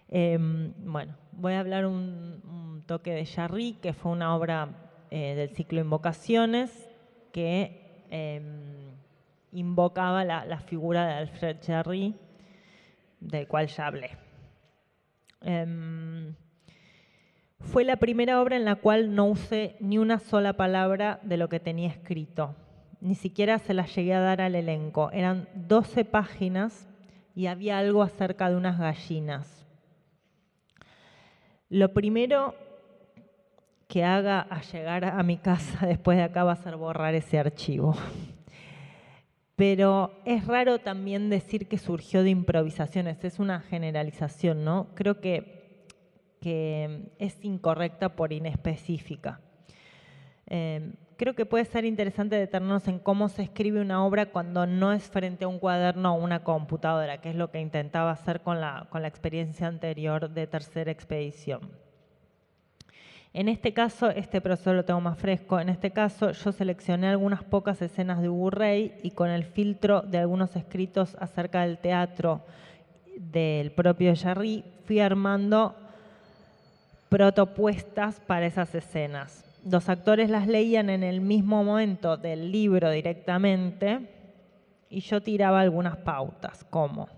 Bueno, voy a hablar un toque de Jarry, que fue una obra del ciclo Invocaciones, que invocaba la figura de Alfred Jarry, del cual ya hablé. Fue la primera obra en la cual no usé ni una sola palabra de lo que tenía escrito. Ni siquiera se las llegué a dar al elenco. Eran 12 páginas y había algo acerca de unas gallinas. Lo primero que haga a llegar a mi casa después de acá va a ser borrar ese archivo. Pero es raro también decir que surgió de improvisaciones, es una generalización, ¿no? Creo que es incorrecta por inespecífica. Creo que puede ser interesante detenernos en cómo se escribe una obra cuando no es frente a un cuaderno o una computadora, que es lo que intentaba hacer con la experiencia anterior de Tercera Expedición. En este caso, este proceso lo tengo más fresco, en este caso yo seleccioné algunas pocas escenas de Ubu Rey y con el filtro de algunos escritos acerca del teatro del propio Jarry fui armando protopuestas para esas escenas. Los actores las leían en el mismo momento del libro directamente y yo tiraba algunas pautas, como: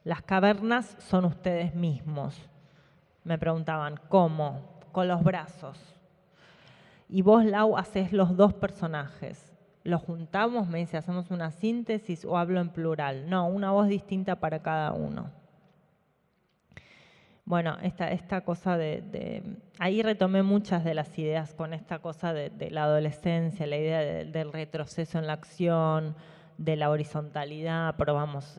las cavernas son ustedes mismos. Me preguntaban, ¿cómo? Con los brazos. Y vos, Lau, haces los 2 personajes. ¿Los juntamos? Me dice, ¿hacemos una síntesis o hablo en plural? No, una voz distinta para cada uno. Bueno, esta cosa ahí retomé muchas de las ideas con esta cosa de la adolescencia, la idea del retroceso en la acción, de la horizontalidad. Probamos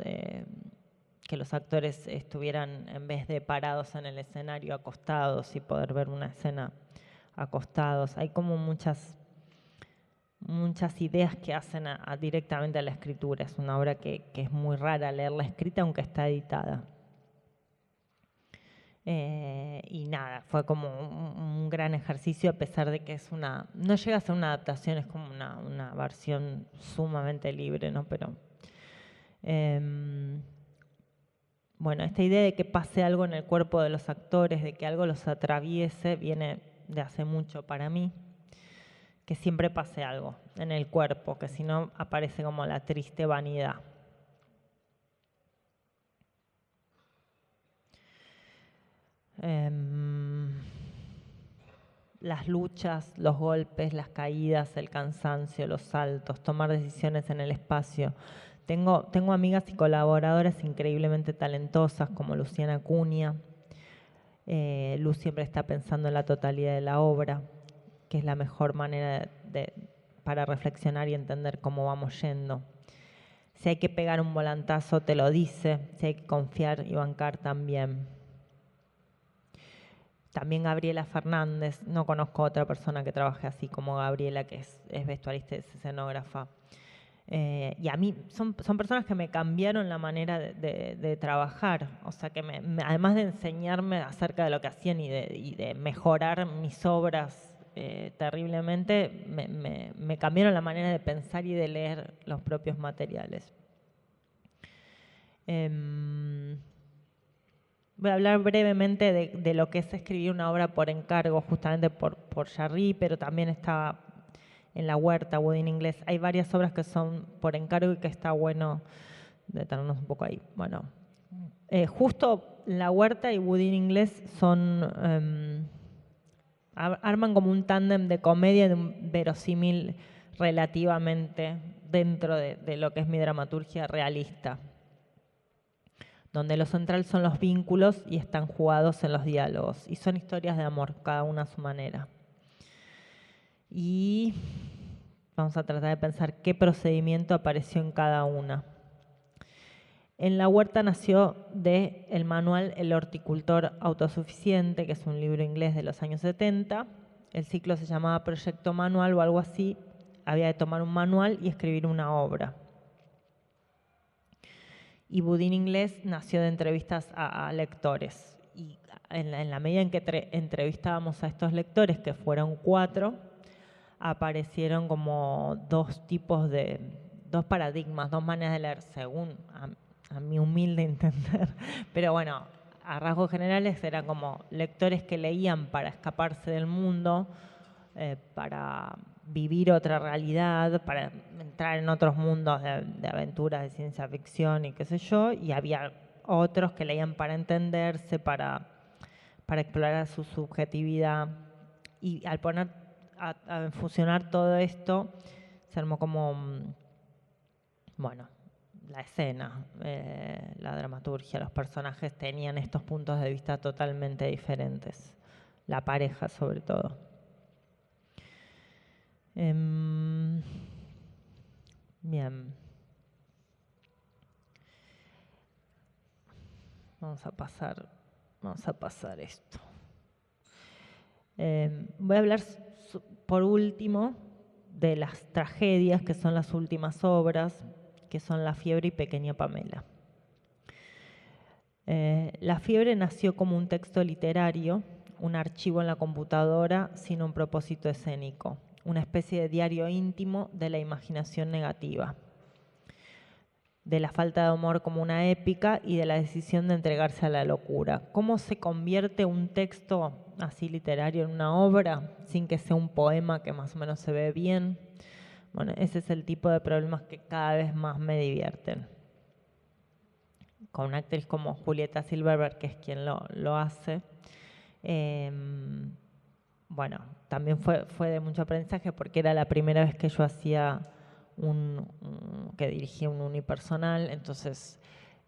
que los actores estuvieran, en vez de parados en el escenario, acostados y poder ver una escena acostados. Hay como muchas ideas que hacen directamente a la escritura. Es una obra que es muy rara leerla escrita, aunque está editada. Y nada, fue como un gran ejercicio, a pesar de que no llega a ser una adaptación, es como una versión sumamente libre, ¿no? Pero bueno, esta idea de que pase algo en el cuerpo de los actores, de que algo los atraviese, viene de hace mucho para mí. Que siempre pase algo en el cuerpo, que si no aparece como la triste vanidad. Las luchas, los golpes, las caídas, el cansancio, los saltos, tomar decisiones en el espacio, Tengo amigas y colaboradoras increíblemente talentosas como Luciana Acuña. Luz siempre está pensando en la totalidad de la obra, que es la mejor manera para reflexionar y entender cómo vamos yendo. Si hay que pegar un volantazo, te lo dice. Si hay que confiar y bancar, también. También Gabriela Fernández. No conozco otra persona que trabaje así como Gabriela, que es vestuarista y es escenógrafa. Y a mí son personas que me cambiaron la manera de trabajar. O sea, que además de enseñarme acerca de lo que hacían y de mejorar mis obras terriblemente, me cambiaron la manera de pensar y de leer los propios materiales. Voy a hablar brevemente de lo que es escribir una obra por encargo, justamente por Jarry, pero también está en La Huerta, Wood in Inglés. Hay varias obras que son por encargo y que está bueno detenernos un poco ahí. Bueno, justo La Huerta y Wood in Inglés arman como un tándem de comedia de un verosímil relativamente dentro de lo que es mi dramaturgia realista, donde lo central son los vínculos y están jugados en los diálogos. Y son historias de amor, cada una a su manera. Y vamos a tratar de pensar qué procedimiento apareció en cada una. En La Huerta nació el manual El horticultor autosuficiente, que es un libro inglés de los años 70. El ciclo se llamaba Proyecto Manual o algo así. Había de tomar un manual y escribir una obra. Y Wood in Inglés nació de entrevistas a lectores. Y en la medida en que entrevistábamos a estos lectores, que fueron 4, aparecieron como dos paradigmas, 2 maneras de leer, según a mi humilde entender. Pero bueno, a rasgos generales eran como lectores que leían para escaparse del mundo, para vivir otra realidad, para entrar en otros mundos de aventuras, de ciencia ficción y qué sé yo, y había otros que leían para entenderse, para explorar su subjetividad. Y al poner a fusionar todo esto, se armó como, bueno, la escena, la dramaturgia, los personajes tenían estos puntos de vista totalmente diferentes, la pareja sobre todo. Bien. Vamos a pasar esto. Voy a hablar por último de las tragedias, que son las últimas obras, que son La Fiebre y Pequeña Pamela. La Fiebre nació como un texto literario, un archivo en la computadora sin un propósito escénico, una especie de diario íntimo de la imaginación negativa, de la falta de amor como una épica y de la decisión de entregarse a la locura. ¿Cómo se convierte un texto así literario en una obra sin que sea un poema que más o menos se ve bien? Bueno, ese es el tipo de problemas que cada vez más me divierten. Con una actriz como Julieta Silverberg, que es quien lo hace, bueno, también fue de mucho aprendizaje porque era la primera vez que yo hacía que dirigía un unipersonal, entonces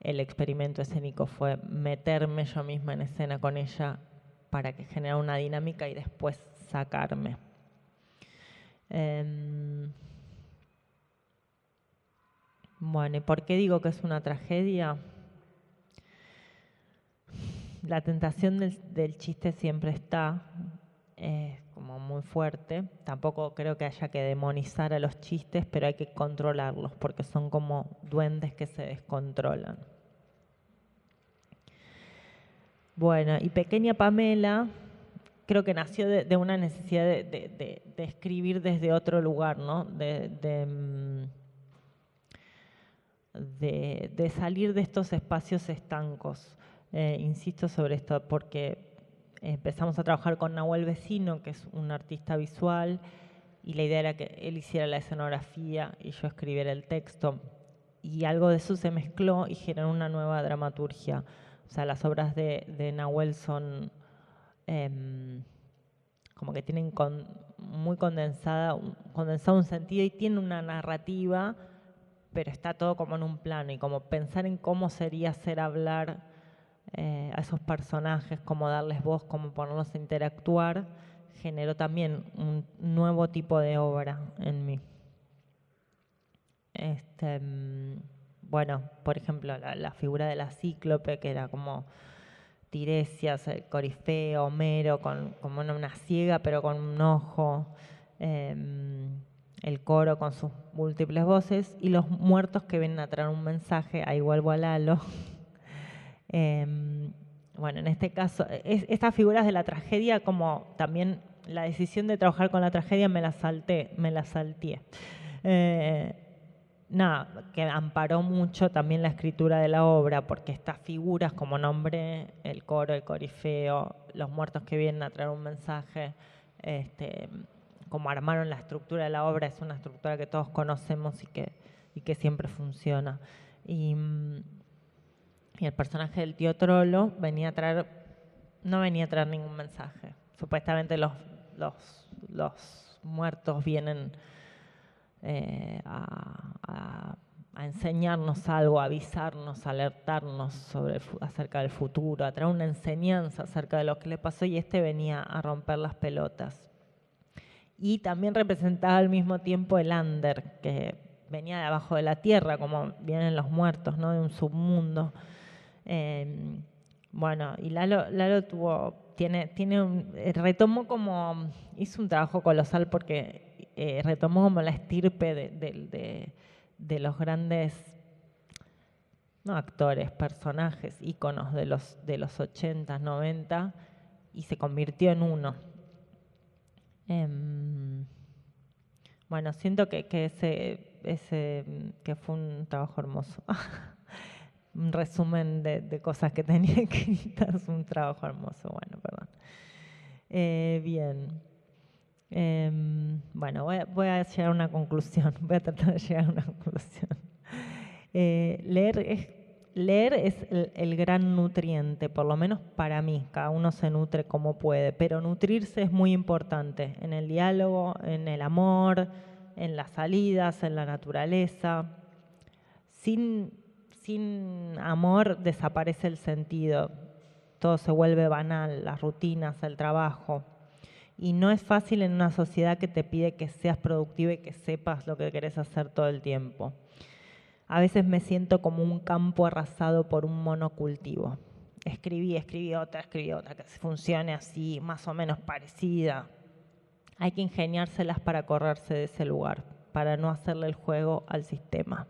el experimento escénico fue meterme yo misma en escena con ella para que generara una dinámica y después sacarme. Bueno, ¿y por qué digo que es una tragedia? La tentación del chiste siempre está, como muy fuerte. Tampoco creo que haya que demonizar a los chistes, pero hay que controlarlos porque son como duendes que se descontrolan. Bueno, y Pequeña Pamela creo que nació de una necesidad de escribir desde otro lugar, ¿no? De salir de estos espacios estancos. Insisto sobre esto porque empezamos a trabajar con Nahuel Vecino, que es un artista visual, y la idea era que él hiciera la escenografía y yo escribiera el texto. Y algo de eso se mezcló y generó una nueva dramaturgia. O sea, las obras de Nahuel son como que tienen muy condensado un sentido y tienen una narrativa, pero está todo como en un plano, y como pensar en cómo sería hacer hablar a esos personajes, cómo darles voz, cómo ponerlos a interactuar, generó también un nuevo tipo de obra en mí. Bueno, por ejemplo, la figura de la cíclope, que era como Tiresias, el Corifeo, Homero, como una ciega pero con un ojo, el coro con sus múltiples voces, y los muertos que vienen a traer un mensaje. Ahí vuelvo a Lalo. Bueno, en este caso, estas figuras de la tragedia, como también la decisión de trabajar con la tragedia, me la salteé. Nada, que amparó mucho también la escritura de la obra, porque estas figuras, como nombre, el coro, el corifeo, los muertos que vienen a traer un mensaje, como armaron la estructura de la obra, es una estructura que todos conocemos y que siempre funciona. Y el personaje del tío Trollo no venía a traer ningún mensaje. Supuestamente los muertos vienen a enseñarnos algo, a avisarnos, a alertarnos acerca del futuro, a traer una enseñanza acerca de lo que le pasó, y venía a romper las pelotas. Y también representaba al mismo tiempo el under, que venía de abajo de la tierra, como vienen los muertos, ¿no? De un submundo. Bueno, y Lalo retomó como, hizo un trabajo colosal, porque retomó como la estirpe de los grandes, no actores, personajes, íconos de los 80, 90, y se convirtió en uno. Bueno, siento que fue un trabajo hermoso. Un resumen de cosas que tenía escritas, un trabajo hermoso. Bueno, perdón. Bien. Bueno, voy a llegar a una conclusión. Voy a tratar de llegar a una conclusión. Leer es el gran nutriente, por lo menos para mí. Cada uno se nutre como puede, pero nutrirse es muy importante en el diálogo, en el amor, en las salidas, en la naturaleza. Sin amor desaparece el sentido, todo se vuelve banal, las rutinas, el trabajo. Y no es fácil en una sociedad que te pide que seas productiva y que sepas lo que querés hacer todo el tiempo. A veces me siento como un campo arrasado por un monocultivo. Escribí otra, que funcione así, más o menos parecida. Hay que ingeniárselas para correrse de ese lugar, para no hacerle el juego al sistema.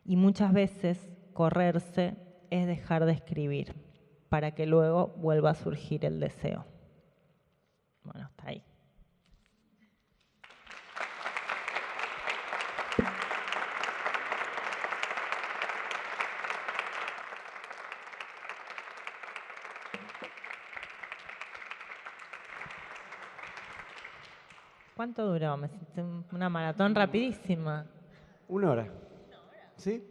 Y muchas veces correrse es dejar de escribir, para que luego vuelva a surgir el deseo. Bueno, hasta ahí. ¿Cuánto duró? Me siento una maratón rapidísima. 1 hora. ¿Sí?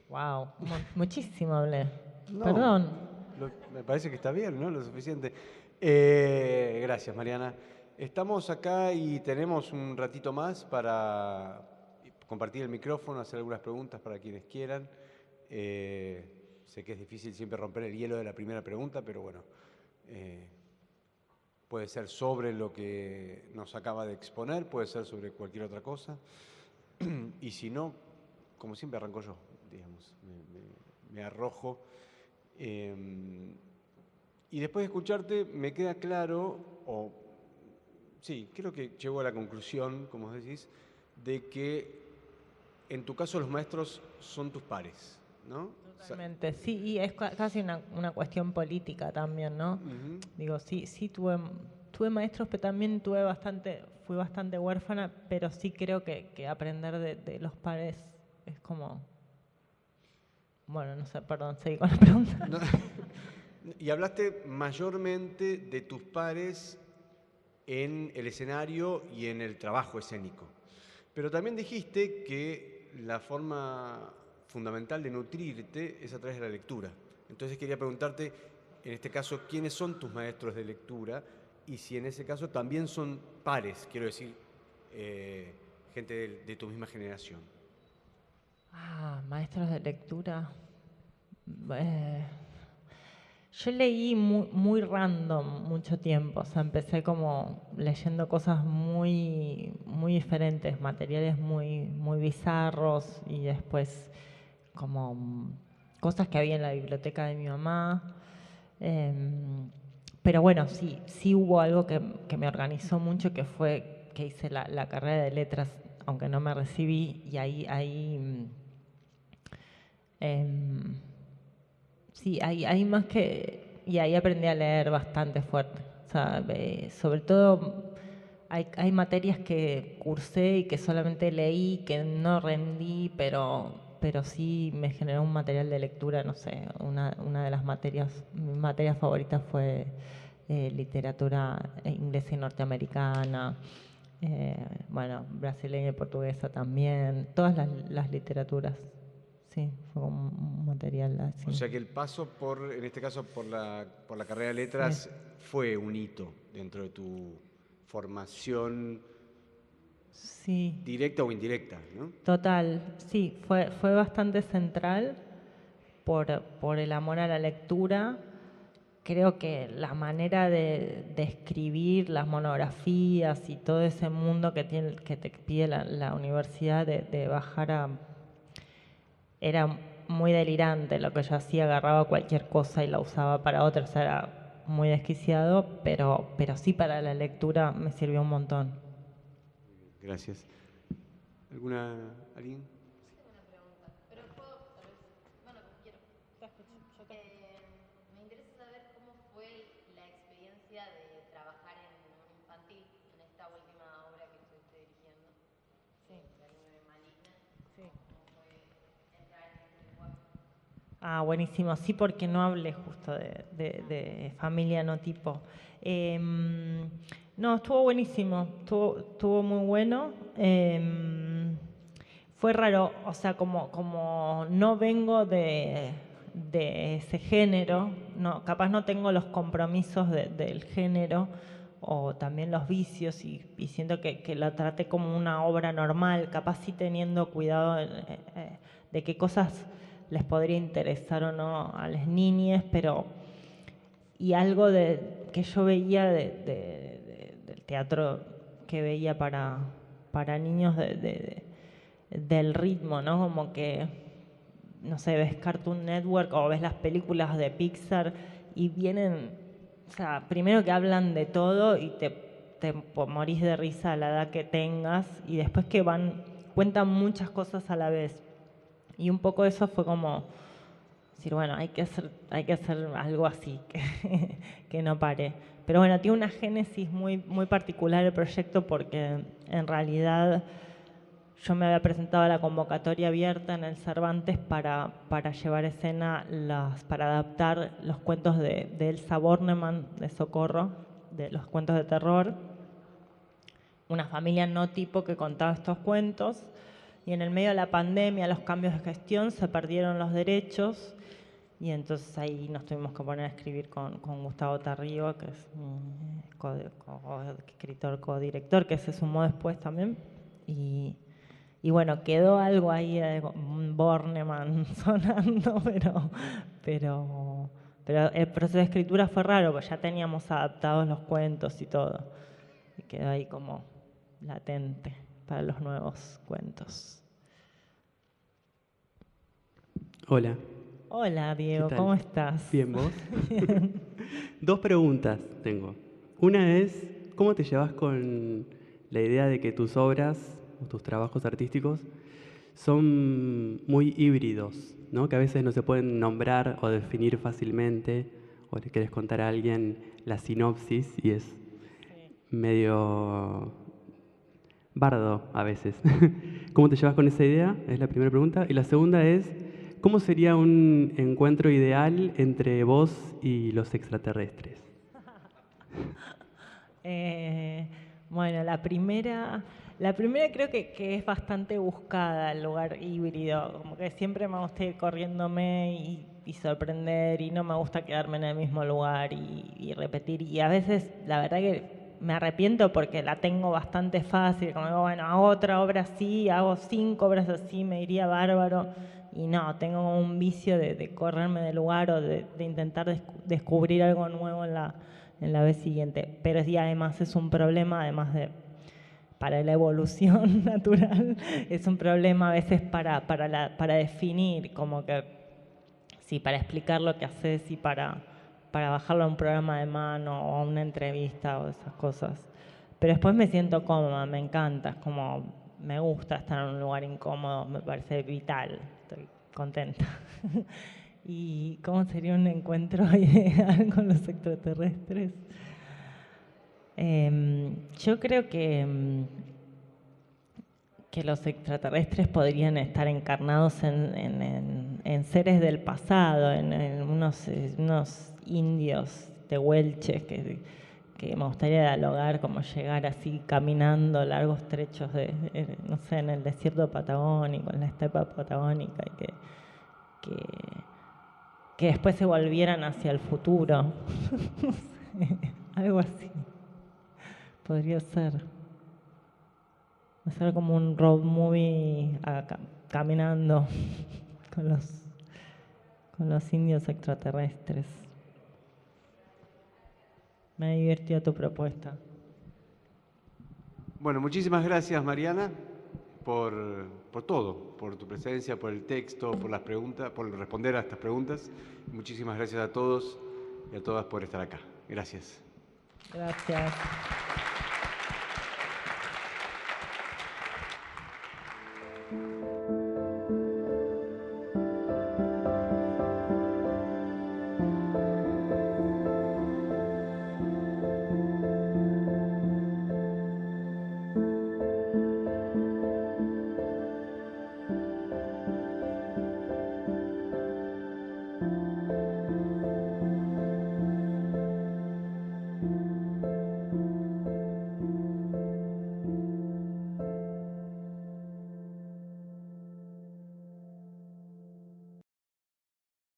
Wow, muchísimo hablé. No, Perdón. me parece que está bien, ¿no? Lo suficiente. Gracias, Mariana. Estamos acá y tenemos un ratito más para compartir el micrófono, hacer algunas preguntas para quienes quieran. Sé que es difícil siempre romper el hielo de la primera pregunta, pero bueno, puede ser sobre lo que nos acaba de exponer, puede ser sobre cualquier otra cosa. Y si no, como siempre arranco yo, digamos, me arrojo. Y después de escucharte me queda claro, sí, creo que llego a la conclusión, como decís, de que en tu caso los maestros son tus pares, ¿no? Totalmente, sí, y es casi una cuestión política también, ¿no? Digo, sí tuve maestros, pero también fui bastante huérfana, pero sí creo que aprender de los pares es como... Bueno, no sé, perdón, seguí con la pregunta. No. Y hablaste mayormente de tus pares en el escenario y en el trabajo escénico. Pero también dijiste que la forma fundamental de nutrirte es a través de la lectura. Entonces quería preguntarte, en este caso, ¿quiénes son tus maestros de lectura? Y si en ese caso también son pares, quiero decir, gente de tu misma generación. Maestros de lectura. Eh, yo leí muy random mucho tiempo, o sea, empecé como leyendo cosas muy diferentes, materiales muy bizarros y después como cosas que había en la biblioteca de mi mamá. Pero bueno, sí hubo algo que me organizó mucho, que fue que hice la carrera de letras, aunque no me recibí, y em, sí, hay más que... Y ahí aprendí a leer bastante fuerte. O sea, sobre todo hay materias que cursé y que solamente leí, que no rendí, pero sí me generó un material de lectura, no sé. Una de las materias, mi materia favorita fue literatura inglesa y norteamericana. Bueno, brasileña y portuguesa también. Todas las literaturas. Sí, fue como un material así. O sea que el paso en este caso, por la carrera de letras, Sí. fue un hito dentro de tu formación Sí, directa o indirecta, ¿no? total. Sí, fue bastante central por el amor a la lectura. Creo que la manera de escribir las monografías y todo ese mundo que te pide la universidad de bajar a... Era muy delirante lo que yo hacía, agarraba cualquier cosa y la usaba para otra, o sea, era muy desquiciado, pero sí para la lectura me sirvió un montón. Gracias. ¿Alguien? Tengo una pregunta, pero puedo, tal vez, bueno, quiero. Me interesa saber cómo fue la experiencia de trabajar en un infantil, en esta última obra que estuviste dirigiendo, Sí. La nieve maligna. Sí. ¿Cómo fue entrar en ese lenguaje? Buenísimo. Sí, porque no hablé justo de familia no tipo. No, estuvo buenísimo, estuvo muy bueno. Fue raro, o sea, como no vengo de ese género, no, capaz no tengo los compromisos del género o también los vicios y siento que lo traté como una obra normal, capaz sí teniendo cuidado de qué cosas les podría interesar o no a las niñas, pero y algo que yo veía del teatro que veía para niños del ritmo, ¿no? Como que, no sé, ves Cartoon Network o ves las películas de Pixar y vienen, o sea, primero que hablan de todo y te morís de risa a la edad que tengas y después que cuentan muchas cosas a la vez. Y un poco eso fue como decir, bueno, hay que hacer algo así, que no pare. Pero bueno, tiene una génesis muy particular el proyecto porque en realidad yo me había presentado a la convocatoria abierta en el Cervantes para llevar a escena, para adaptar los cuentos de Elsa Bornemann, de Socorro, de los cuentos de terror. Una familia no tipo que contaba estos cuentos. Y en el medio de la pandemia, los cambios de gestión, se perdieron los derechos y entonces ahí nos tuvimos que poner a escribir con Gustavo Tarrigo, que es un escritor, codirector, que se sumó después también. Y bueno, quedó algo ahí, un Bornemann sonando, pero el proceso de escritura fue raro, porque ya teníamos adaptados los cuentos y todo. Y quedó ahí como latente para los nuevos cuentos. Hola, Hola, ¿qué Diego, tal? ¿cómo estás? Bien, ¿vos? Bien. Dos preguntas tengo. Una es, ¿cómo te llevas con la idea de que tus obras o tus trabajos artísticos son muy híbridos, ¿no? Que a veces no se pueden nombrar o definir fácilmente, o le quieres contar a alguien la sinopsis y es medio bardo a veces. ¿Cómo te llevas con esa idea? Es la primera pregunta. Y la segunda es, ¿cómo sería un encuentro ideal entre vos y los extraterrestres? Bueno, la primera creo que es bastante buscada, el lugar híbrido. Como que siempre me gusta ir corriéndome y sorprender y no me gusta quedarme en el mismo lugar y repetir. Y a veces, la verdad que me arrepiento porque la tengo bastante fácil, como digo, bueno, hago otra obra así, hago 5 obras así, me iría bárbaro. Y no, tengo como un vicio de correrme del lugar o de intentar descubrir algo nuevo en la vez siguiente. Pero sí, además es un problema, además de para la evolución natural, es un problema a veces para definir, como que, sí, para explicar lo que haces y para bajarlo a un programa de mano o a una entrevista o esas cosas. Pero después me siento cómoda, me encanta, es como, me gusta estar en un lugar incómodo, me parece vital, estoy contenta. ¿Y cómo sería un encuentro ideal con los extraterrestres? Yo creo que los extraterrestres podrían estar encarnados en seres del pasado, en unos indios tehuelches que me gustaría dialogar, como llegar así caminando largos trechos no sé, en el desierto patagónico, en la estepa patagónica, y que después se volvieran hacia el futuro. No sé, algo así. Podría ser. Hacer como un road movie caminando con los indios extraterrestres. Me divirtió tu propuesta. Bueno, muchísimas gracias, Mariana, por todo, por tu presencia, por el texto, por las preguntas, por responder a estas preguntas. Muchísimas gracias a todos y a todas por estar acá. Gracias. Gracias.